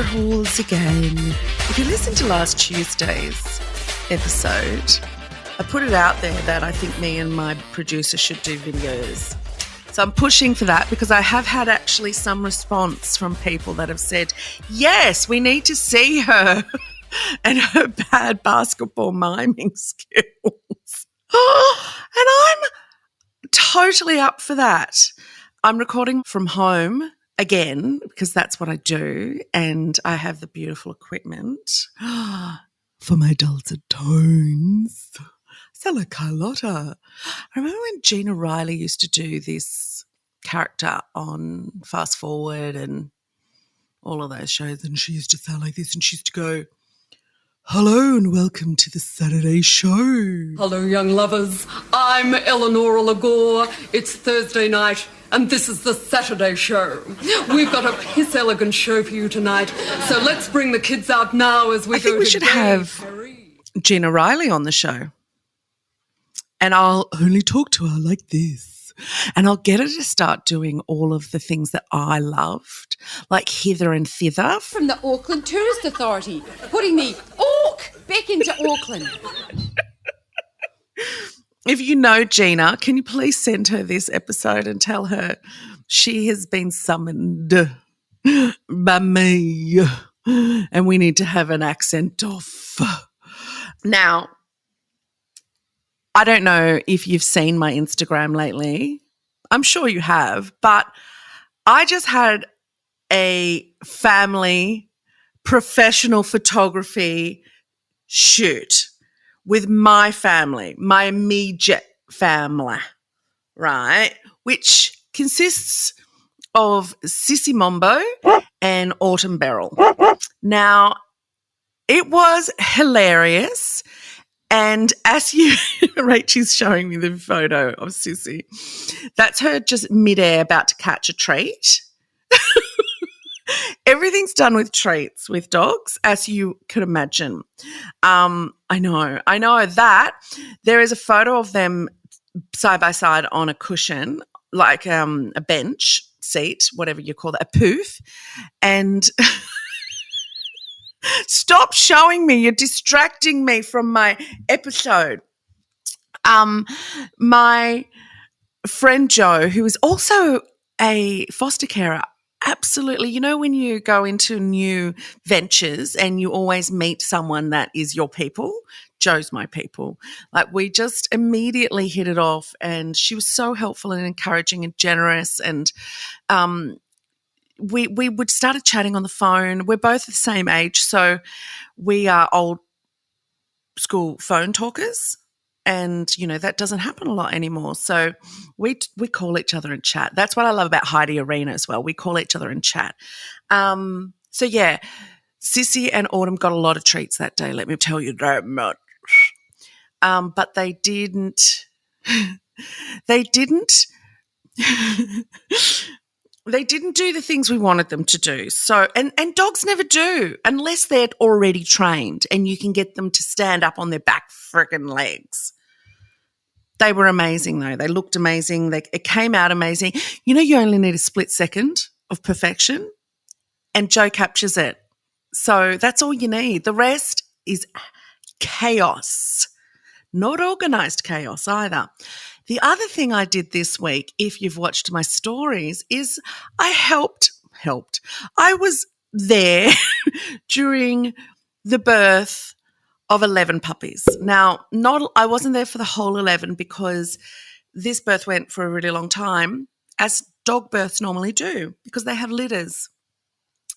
halls again. If you listened to last Tuesday's episode, I put it out there that I think me and my producer should do videos. So I'm pushing for that because I have had actually some response from people that have said, yes, we need to see her and her bad basketball miming skills. And I'm totally up for that. I'm recording from home again because that's what I do, and I have the beautiful equipment for my dulcet tones. I sound like Carlotta. I remember when Gina Riley used to do this character on Fast Forward and all of those shows, and she used to sound like this, and she used to go, hello and welcome to the Saturday show. Hello, young lovers. I'm Eleanor Lagore. It's Thursday night, and this is the Saturday show. We've got a piss elegant show for you tonight, so let's bring the kids out now as we I think we should have Gina Riley on the show, and I'll only talk to her like this. And I'll get her to start doing all of the things that I loved, like hither and thither. From the Auckland Tourist Authority, putting the Orc back into Auckland. If you know Gina, can you please send her this episode and tell her she has been summoned by me and we need to have an accent off. Now, I don't know if you've seen my Instagram lately. I'm sure you have, but I just had a family professional photography shoot with my family, my immediate family, right, which consists of Sissy Mombo and Autumn Beryl. Now, it was hilarious. And as you, Rachel's showing me the photo of Sissy, that's her just midair about to catch a treat. Everything's done with treats with dogs, as you could imagine. I know that there is a photo of them side by side on a cushion, like a bench seat, whatever you call that, a poof, and stop showing me. You're distracting me from my episode. My friend Jo, who is also a foster carer, absolutely. You know when you go into new ventures and you always meet someone that is your people? Jo's my people. Like, we just immediately hit it off, and she was so helpful and encouraging and generous, and we would started chatting on the phone. We're both the same age, so we are old school phone talkers, and that doesn't happen a lot anymore. So we call each other and chat. That's what I love about Heidi Arena as well. We call each other and chat. So yeah, Sissy and Autumn got a lot of treats that day. Let me tell you that much. But they didn't. They didn't do the things we wanted them to do. So, and dogs never do unless they're already trained and you can get them to stand up on their back friggin' legs. They were amazing though. They looked amazing. It came out amazing. You only need a split second of perfection and Jo captures it. So that's all you need. The rest is chaos, not organised chaos either. The other thing I did this week, if you've watched my stories, is I helped. I was there during the birth of 11 puppies. Now, I wasn't there for the whole 11 because this birth went for a really long time, as dog births normally do, because they have litters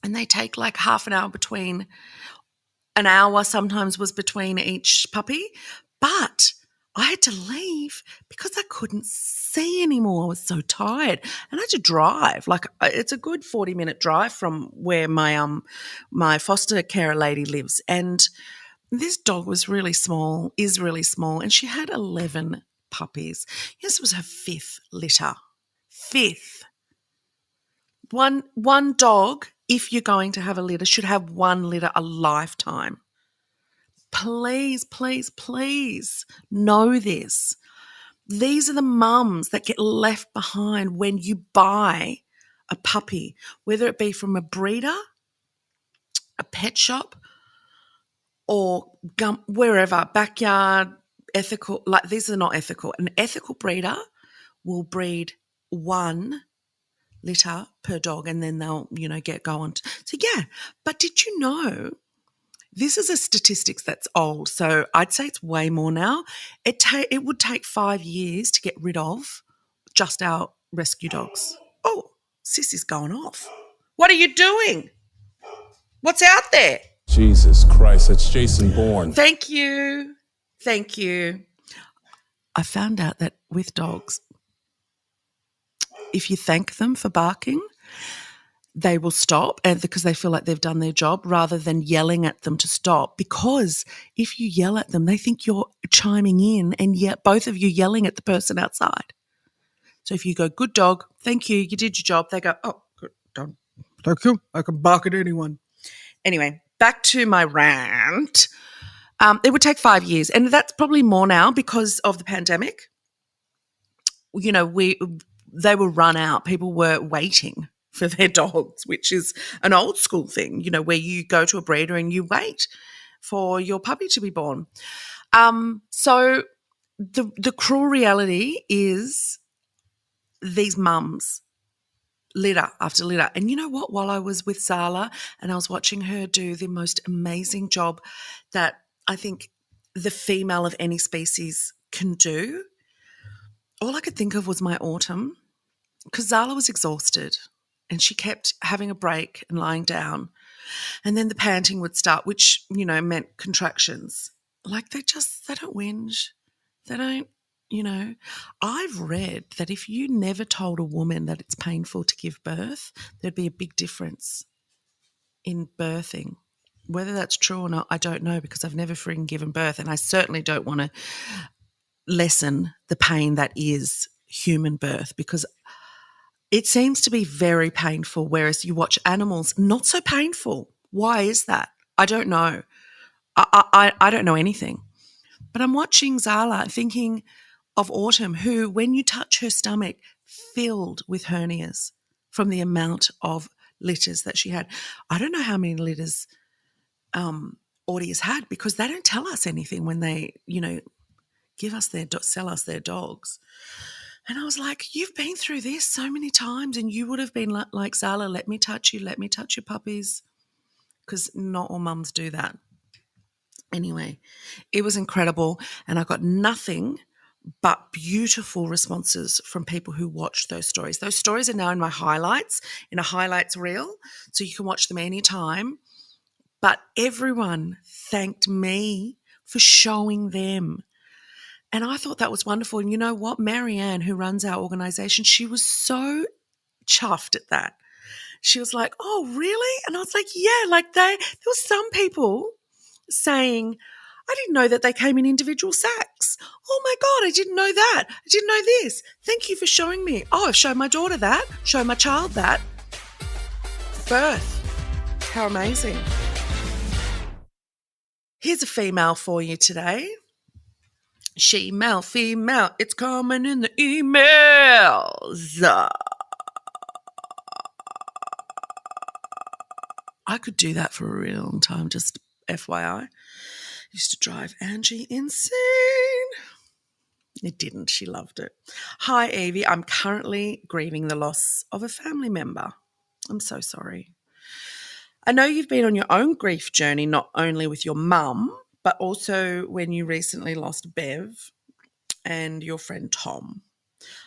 and they take like half an hour between, an hour sometimes was between each puppy. But I had to leave because I couldn't see anymore. I was so tired, and I had to drive. Like, it's a good 40-minute drive from where my foster carer lady lives. And this dog was really small, is really small, and she had 11 puppies. Yes, it was her 5th litter. 5th. One dog, if you're going to have a litter, should have one litter a lifetime. Please, please, please know this. These are the mums that get left behind when you buy a puppy, whether it be from a breeder a pet shop or wherever, backyard, ethical, like these are not ethical. An ethical breeder will breed 1 litter per dog and then they'll, get going. So, yeah, but did you know this is a statistics that's old, so I'd say it's way more now. It would take 5 years to get rid of just our rescue dogs. Oh, Sissy's going off. What are you doing? What's out there? Jesus Christ, that's Jason Bourne. Thank you. I found out that with dogs, if you thank them for barking, they will stop, and because they feel like they've done their job, rather than yelling at them to stop. Because if you yell at them, they think you're chiming in, and yet both of you yelling at the person outside. So if you go, good dog, thank you, you did your job, they go, oh, good dog, thank you, I can bark at anyone. Anyway, back to my rant. It would take 5 years, and that's probably more now because of the pandemic. They were run out. People were waiting for their dogs, which is an old school thing, where you go to a breeder and you wait for your puppy to be born. So the cruel reality is these mums, litter after litter. And you know what? While I was with Zala and I was watching her do the most amazing job that I think the female of any species can do, all I could think of was my Autumn, because Zala was exhausted and she kept having a break and lying down. And then the panting would start, which, meant contractions. Like they don't whinge. They don't, I've read that if you never told a woman that it's painful to give birth, there'd be a big difference in birthing. Whether that's true or not, I don't know, because I've never freaking given birth, and I certainly don't want to lessen the pain that is human birth, because it seems to be very painful, whereas you watch animals, not so painful. Why is that? I don't know. I don't know anything. But I'm watching Zala thinking of Autumn, who, when you touch her stomach, filled with hernias from the amount of litters that she had. I don't know how many litters Audie has had, because they don't tell us anything when they, sell us their dogs. And I was like, you've been through this so many times, and you would have been like, Zala, let me touch you, let me touch your puppies, because not all mums do that. Anyway, it was incredible, and I got nothing but beautiful responses from people who watched those stories. Those stories are now in my highlights, in a highlights reel, so you can watch them anytime. But everyone thanked me for showing them. And I thought that was wonderful. And you know what? Marianne, who runs our organisation, she was so chuffed at that. She was like, oh, really? And I was like, yeah, there were some people saying, I didn't know that they came in individual sacks. Oh, my God, I didn't know that. I didn't know this. Thank you for showing me. Oh, I've shown my daughter that, shown my child that. Birth. How amazing. Here's a female for you today. She-male, female, it's coming in the emails. I could do that for a really long time, just FYI. Used to drive Angie insane. It didn't. She loved it. Hi, Yvie. I'm currently grieving the loss of a family member. I'm so sorry. I know you've been on your own grief journey, not only with your mum, but also when you recently lost Bev and your friend Tom.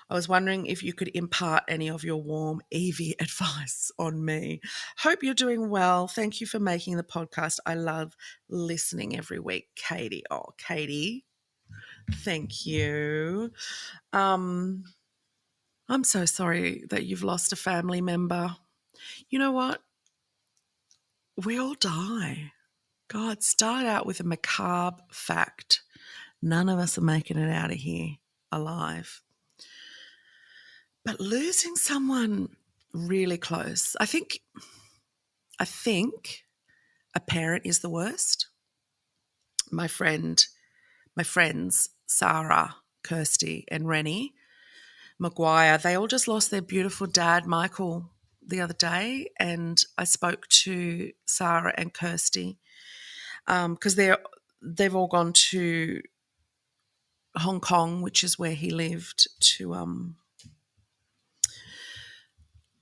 I was wondering if you could impart any of your warm Yvie advice on me. Hope you're doing well. Thank you for making the podcast. I love listening every week. Katie. Oh, Katie. Thank you. I'm so sorry that you've lost a family member. You know what? We all die. God, start out with a macabre fact. None of us are making it out of here alive. But losing someone really close, I think a parent is the worst. My friends, Sarah, Kirsty and Rennie Maguire, they all just lost their beautiful dad, Michael, the other day, and I spoke to Sarah and Kirsty because they've all gone to Hong Kong, which is where he lived, to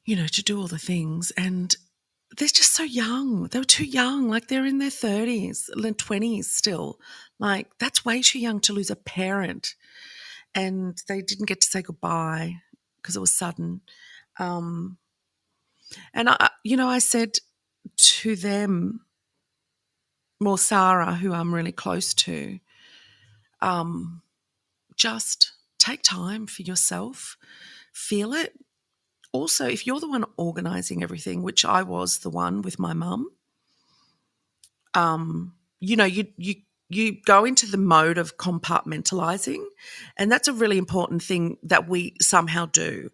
to do all the things. And they're just so young. They were too young. Like, they're in their 30s and 20s still. Like, that's way too young to lose a parent. And they didn't get to say goodbye because it was sudden. And I said to them, well, Sarah, who I'm really close to, just take time for yourself, feel it. Also, if you're the one organising everything, which I was the one with my mum, you go into the mode of compartmentalising, and that's a really important thing that we somehow do.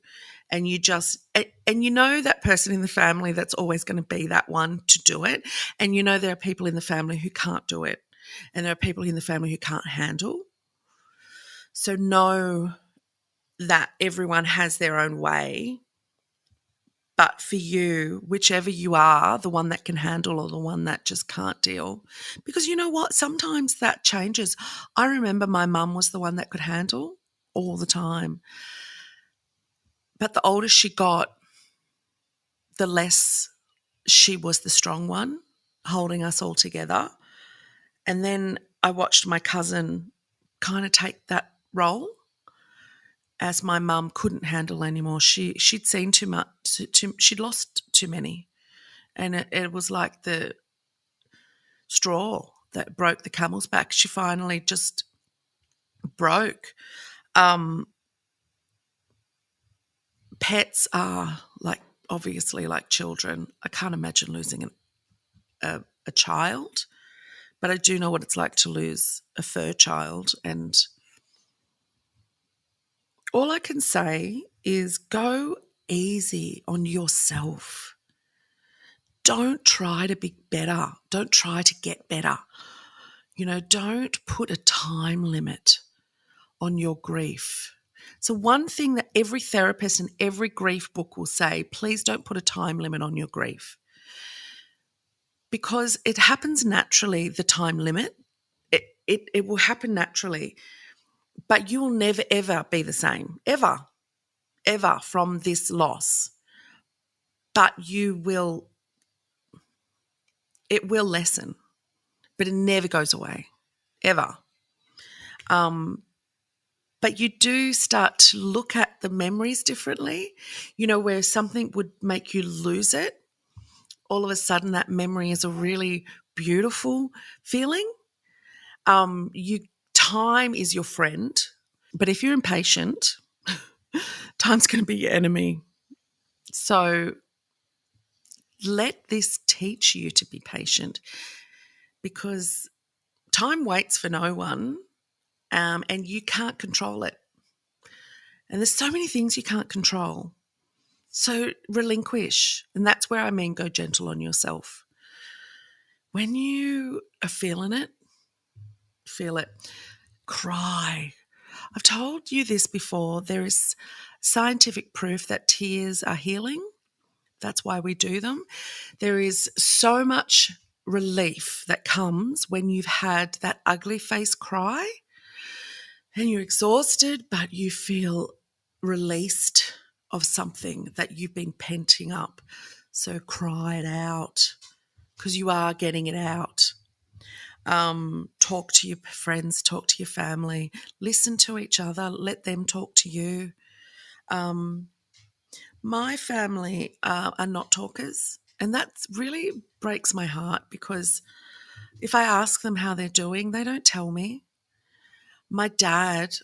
And that person in the family that's always going to be that one to do it. And there are people in the family who can't do it, and there are people in the family who can't handle. So know that everyone has their own way. But for you, whichever you are, the one that can handle or the one that just can't deal. Because you know what? Sometimes that changes. I remember my mum was the one that could handle all the time. But the older she got, the less she was the strong one, holding us all together. And then I watched my cousin kind of take that role as my mum couldn't handle anymore. She'd seen too much. She'd lost too many. And it was like the straw that broke the camel's back. She finally just broke. Pets are obviously like children. I can't imagine losing a child, but I do know what it's like to lose a fur child. And all I can say is go easy on yourself. Don't try to be better. Don't try to get better. Don't put a time limit on your grief. So one thing that every therapist and every grief book will say, please don't put a time limit on your grief. Because it happens naturally, the time limit. It will happen naturally. But you will never, ever be the same, ever from this loss. But it will lessen, but it never goes away, ever. But you do start to look at the memories differently, where something would make you lose it. All of a sudden that memory is a really beautiful feeling. Time is your friend, but if you're impatient, time's going to be your enemy. So let this teach you to be patient, because time waits for no one, and you can't control it. And there's so many things you can't control. So relinquish, and that's where I mean go gentle on yourself. When you are feeling it, feel it. Cry. I've told you this before. There is scientific proof that tears are healing. That's why we do them. There is so much relief that comes when you've had that ugly face cry and you're exhausted, but you feel released of something that you've been penting up. So cry it out, because you are getting it out. Talk to your friends, talk to your family, listen to each other, let them talk to you. My family are not talkers, and that really breaks my heart, because if I ask them how they're doing, they don't tell me. My dad,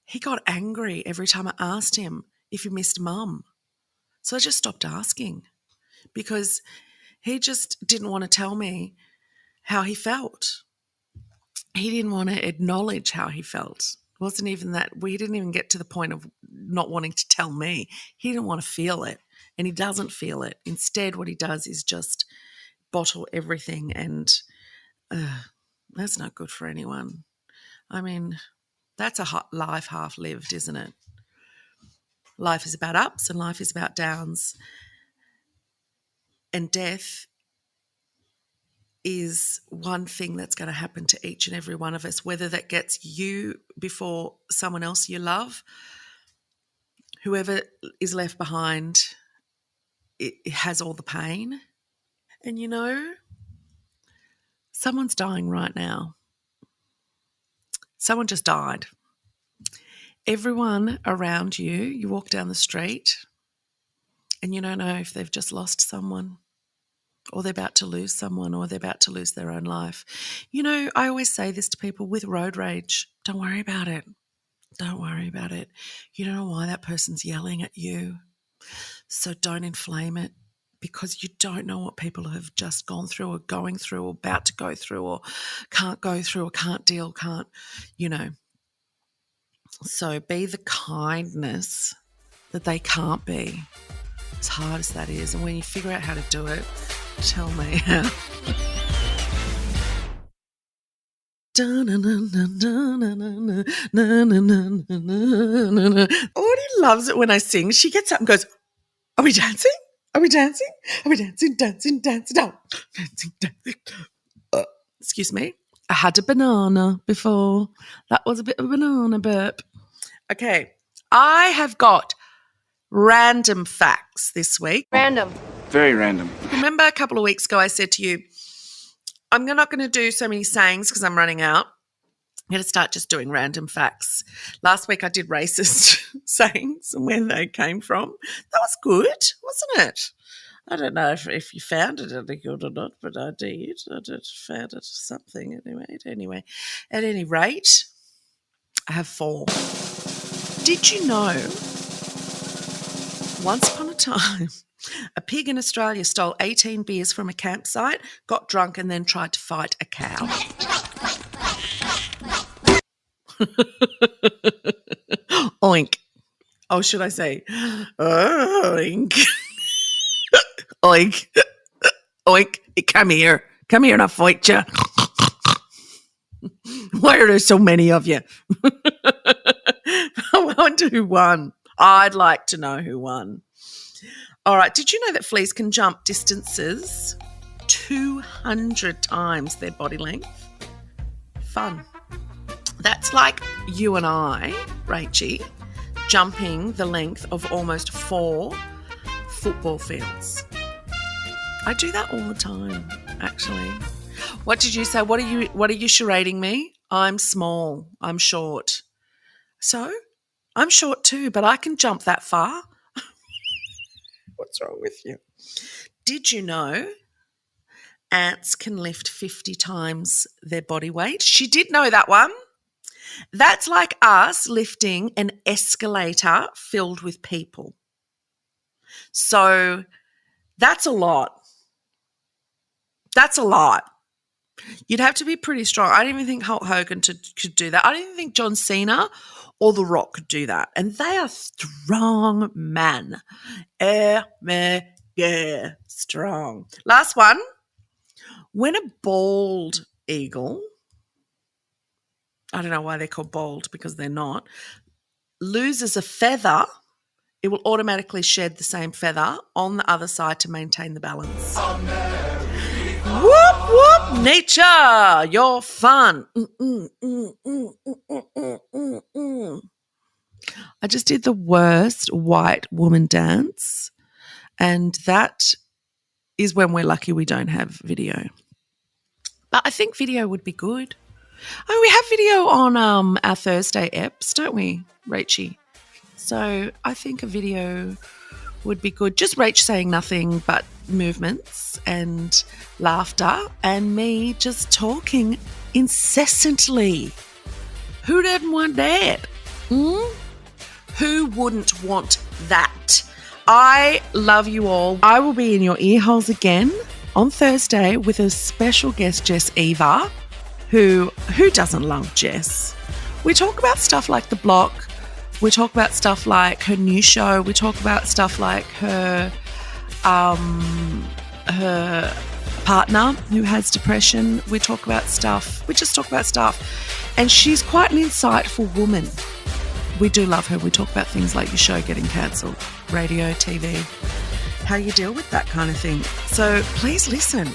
he got angry every time I asked him if he missed mum. So I just stopped asking, because he just didn't want to tell me how he felt. He didn't want to acknowledge how he felt. It wasn't even that. We didn't even get to the point of not wanting to tell me. He didn't want to feel it, and he doesn't feel it. Instead, what he does is just bottle everything, and that's not good for anyone. I mean, that's a life half lived, isn't it? Life is about ups and life is about downs. And death is one thing that's going to happen to each and every one of us, whether that gets you before someone else you love. Whoever is left behind, it has all the pain. And, you know, someone's dying right now. Someone just died. Everyone around you, you walk down the street and you don't know if they've just lost someone or they're about to lose someone or they're about to lose their own life. You know, I always say this to people with road rage. Don't worry about it. Don't worry about it. You don't know why that person's yelling at you. So don't inflame it, because you don't know what people have just gone through or going through or about to go through or can't go through or can't deal, you know. So be the kindness that they can't be, as hard as that is. And when you figure out how to do it, tell me how. Audie loves it when I sing. She gets up and goes, "Are we dancing? Are we dancing? Are we dancing, dancing, dancing? Oh, dancing, dancing." Excuse me. I had a banana before. That was a bit of a banana burp. Okay. I have got random facts this week. Random. Very random. Remember a couple of weeks ago I said to you, I'm not going to do so many sayings because I'm running out. I'm going to start just doing random facts. Last week I did racist sayings and where they came from. That was good, wasn't it? I don't know if you found it any good or not, but I did. I found it something anyway. At any rate, I have 4. Did you know once upon a time a pig in Australia stole 18 beers from a campsite, got drunk and then tried to fight a cow? Oink. Oh, should I say oink? Oink. Oink. Come here. Come here and I'll fight you. Why are there so many of you? I wonder who won. I'd like to know who won. All right. Did you know that fleas can jump distances 200 times their body length? Fun. That's like you and I, Rachie, jumping the length of almost 4 football fields. I do that all the time, actually. What did you say? What are you charading me? I'm small. I'm short. So I'm short too, but I can jump that far. What's wrong with you? Did you know ants can lift 50 times their body weight? She did know that one. That's like us lifting an escalator filled with people. So that's a lot. That's a lot. You'd have to be pretty strong. I don't even think Hulk Hogan could do that. I don't even think John Cena or The Rock could do that. And they are strong men. Yeah, strong. Last one. When a bald eagle, I don't know why they're called bald because they're not, loses a feather, it will automatically shed the same feather on the other side to maintain the balance. Whoop, whoop, nature, you're fun. I just did the worst white woman dance, and that is when we're lucky we don't have video. But I think video would be good. Oh, we have video on our Thursday eps, don't we, Rachie? So I think a video would be good. Just Rach saying nothing but movements and laughter and me just talking incessantly. Who didn't want that? Who wouldn't want that? I love you all. I will be in your ear holes again on Thursday with a special guest, Jess Eva, who doesn't love Jess? We talk about stuff like The Block. We talk about stuff like her new show. We talk about stuff like her partner who has depression. We just talk about stuff. And she's quite an insightful woman. we do love her. We talk about things like your show getting cancelled, radio, TV, how you deal with that kind of thing. So please listen.